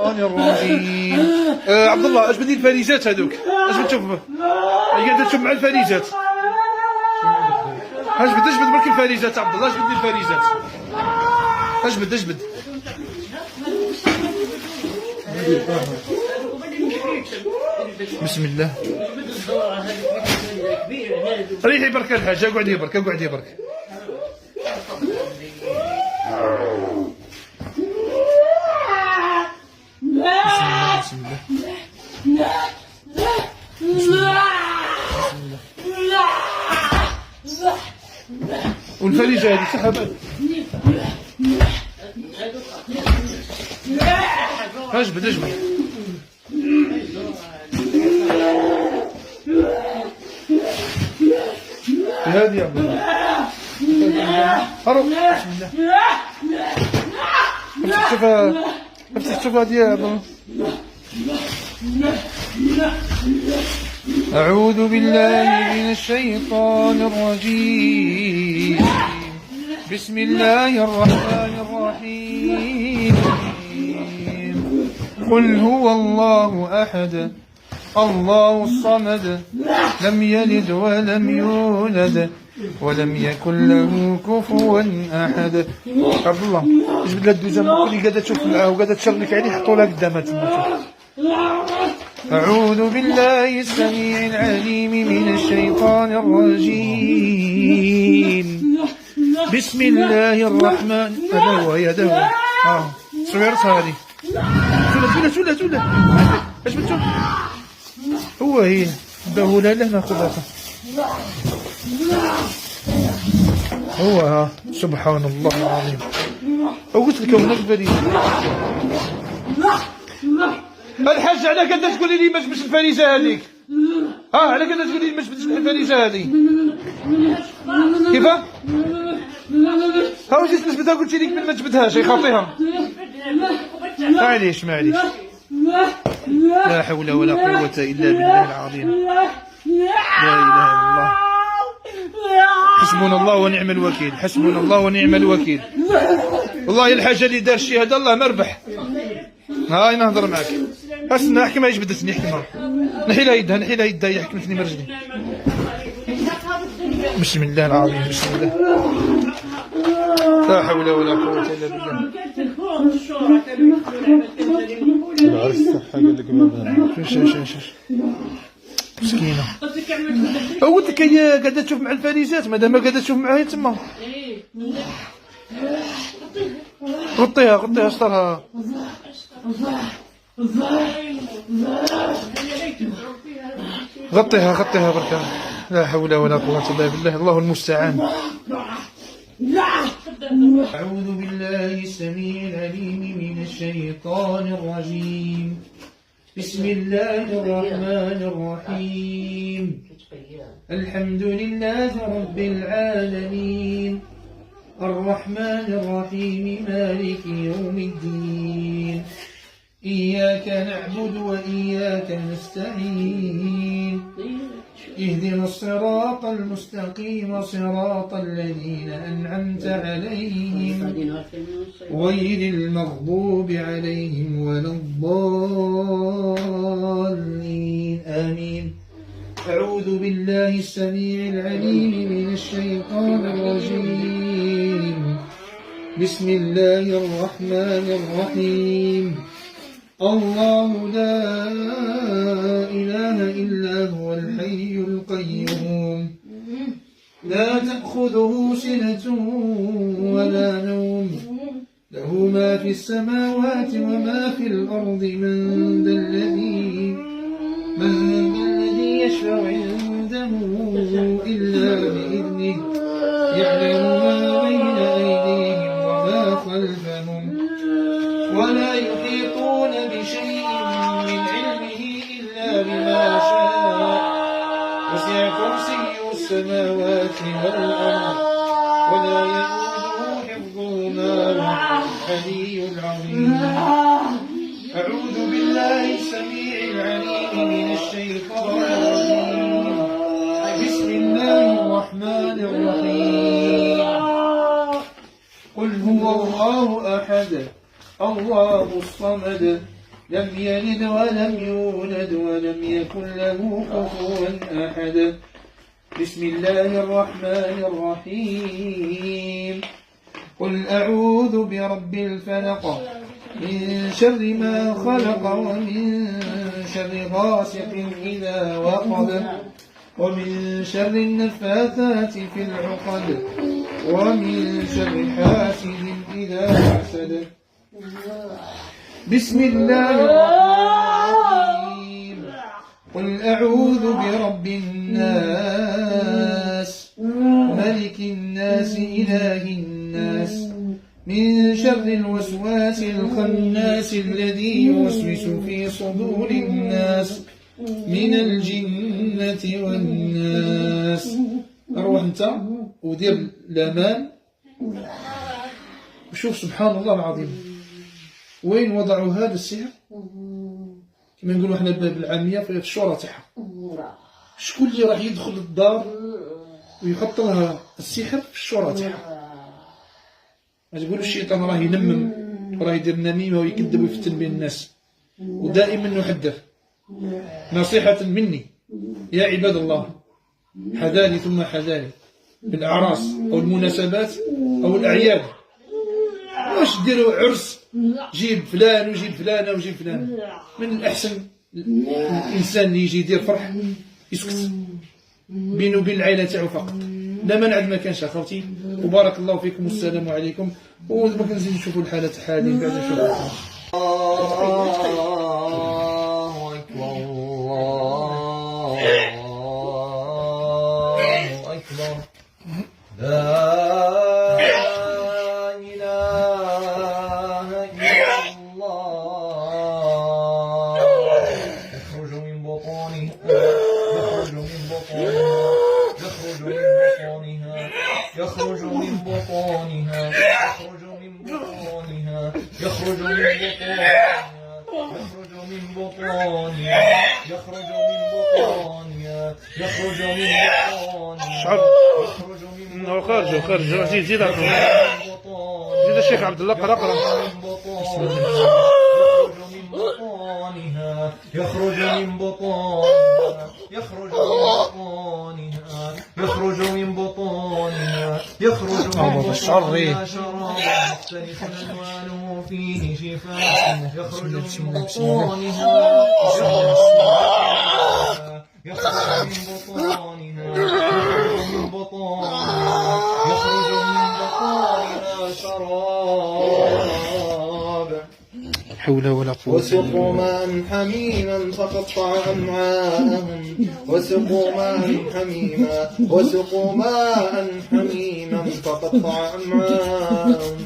الشيطان الرجيم. عبد الله، اش بدي الفريجات هذوك؟ اش بتشوف؟ قاعد تشوف مع الفريجات. اش بد برك الفريجات عبد الله، اش بدي الفريجات؟ اش بد؟ بسم الله. ريحي برك الحاج، اقعدي برك. بسم الله. والفريجة هذه سحبت. اجبد. هذه يا عبد الله. بسم الله. شوف هذه يا عبد الله. أعوذ بالله من الشيطان الرجيم. بسم الله الرحمن الرحيم. قل هو الله أحد الله الصمد لم يلد ولم يولد ولم يكن له كفوا أحد. عبد الله، جبد لها الدوزة اللي قاعدة تشوف معاه وقاعدة تشرلك عليه، حطوا لها قدامها تما. أعوذ بالله السميع العليم من الشيطان الرجيم. بسم الله الرحمن. هذا هو صغيرتها هذه. سولة اش بتشوف؟ هي باهولة له ناخذها. هو سبحان الله العظيم. قلت لك هناك بريد. الحاج على قد تقولي لي ما جبتش الفريجة هذيك؟ على قد تقولي لي ما جبتش الفريجة هذه؟ كيفاه؟ واش نثبتها؟ قلت لك من ما جبتهاش يخاطيها. معليش. لا حول ولا قوة إلا بالله العظيم. لا إله إلا الله. حسبنا الله ونعم الوكيل. والله الحاجة اللي دار الشيء هذا الله مربح. هاي نهضر معك. اسمع، احكي ما جبدتني، احكي معك. نحي لها يدها هي حكمتني من رجلي. بسم الله العظيم. بسم الله. لا حول ولا قوة إلا بالله. العرس صحة قال لك شوف مسكينة. قلت لك هي قاعدة تشوف مع الفريجات، مادام قاعدة تشوف معايا تما. غطيها استرها. غطيها بركة. لا حول ولا قوة إلا بالله. الله المستعان. أعوذ بالله السميع العليم من الشيطان الرجيم. بسم الله الرحمن الرحيم. الحمد لله رب العالمين الرحمن الرحيم مالك يوم الدين. إياك نعبد وإياك نستعين. اهدنا الصراط المستقيم صراط الذين أنعمت عليهم غير المغضوب عليهم ولا الضالين. آمين. أعوذ بالله السميع العليم من الشيطان الرجيم. بسم الله الرحمن الرحيم. الله لا إله إلا هو الحي القيوم لا تأخذه سنة ولا نوم له ما في السماوات وما في الأرض. من ذا الذي يشفع عنده إلا بإذنه يعلم ما بين أيديهم وما خلفهم ولا يحيطون بشيء من علمه إلا بما شاء. وسع كرسيه السماوات والأرض ولا يئوده حفظهما العلي العظيم. أعوذ بالله السميع العليم من الشيطان الرجيم. بسم الله الرحمن الرحيم. قل هو الله أحد الله الصمد لم يلد ولم يولد ولم يكن له كفوا أحد. بسم الله الرحمن الرحيم. قل أعوذ برب الفلق من شر ما خلق ومن شر غاسق إذا وقب ومن شر النفاثات في العقد ومن شر حاسد إذا حسد. بسم الله الرحمن الرحيم. قل أعوذ برب الناس ملك الناس إله الناس من شر الوسواس الخناس الذي يوسوس في صدور الناس من الجنة والناس. أروح أنت ودير الأمان وشوف سبحان الله العظيم وين وضعوا هذا السحر كما نقولوا احنا بالعامية في الشورى تاعها. شكون اللي راح يدخل الدار ويحط لها السحر في الشورى تاعها؟ ما تقولوا الشيطان راه ينمم وراه يدير نميمة ويكذب ويفتن بين الناس. ودائما نحذر نصيحة مني يا عباد الله، حذاري ثم حذاري بالأعراس أو المناسبات أو الأعياد. واش ديروا عرس جيب فلان وجيب فلانة وجيب فلان؟ من الأحسن الإنسان اللي يجي يدير فرح يسكت بينه وبين العائلة تاعو فقط، لا منع ما كانش أخوتي. وبارك الله فيكم والسلام عليكم. ودابا كنزيد نشوفوا الحالة حاليا بعد نشوفوا. الله أكبر الله أكبر لا إله إلا الله. يخرج من بطونها يخرج من بطونها يخرج من خرج زيد الشيخ عبد الله قرأ يخرج من بطونها شراب مختلف ألوانه فيه شفاء. يخرج من بطونها شراب. حول ولا قوة. وسقوا ماء حميما فقطع أمعاءهم وسقوا ماء حميما فقطع أمعاءهم